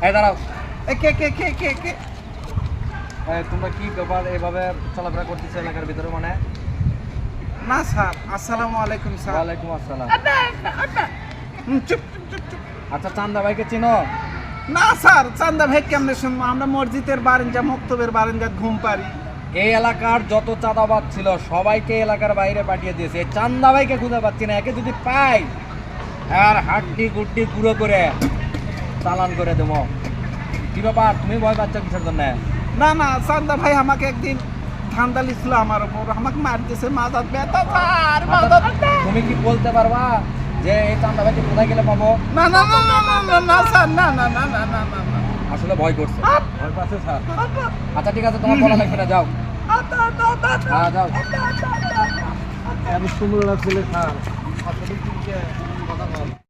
এই দাঁড়াও, কে কে কে কে কে তোমরা কি ব্যাপার এভাবে চলাফেরা করতেছো এলাকার ভিতরে? মানে না স্যার, আসসালামু আলাইকুম স্যার। ওয়ালাইকুম আসসালাম। চুপ চুপ চুপ। আচ্ছা, চান্দা ভাইকে চিনো? না স্যার, চান্দা ভাই কেমনে শুনবো? আমরা মসজিদের বারিন্দা, মক্তবের বারিন্দায় ঘুম পারি। এই এলাকার যত চাঁদাবাদ ছিল সবাইকে এলাকার বাইরে পাঠিয়ে দিয়েছে। এই চান্দা ভাইকে খুঁজে পাচ্ছি না। একে যদি পাই আর হাড্ডি গুড্ডি গুঁড়ো করে চালান করে দেবো। কি ব্যাপার, তুমি ভয় পাচ্ছ কিসের জন্য? না না, চান্দা ভাই আমাকে একদিন ধান্দা লিখলো আমার উপর, আমাকে মারতেছে, মাথার ব্যথা স্যার, মাথার। তুমি কি বলতে পারবা যে এই চান্দা ভাইকে কোথায় গেলে পাবো? না না না না না না না স্যার, না না না না না না না। আসলে ভয় করছে, ভয় পাচ্ছে স্যার। আচ্ছা ঠিক আছে, তোমার বলা লাগবে না, যাও। হ্যাঁ যাও। এত সুন্দর লাগছিল স্যার, আসলে কি কথা বল।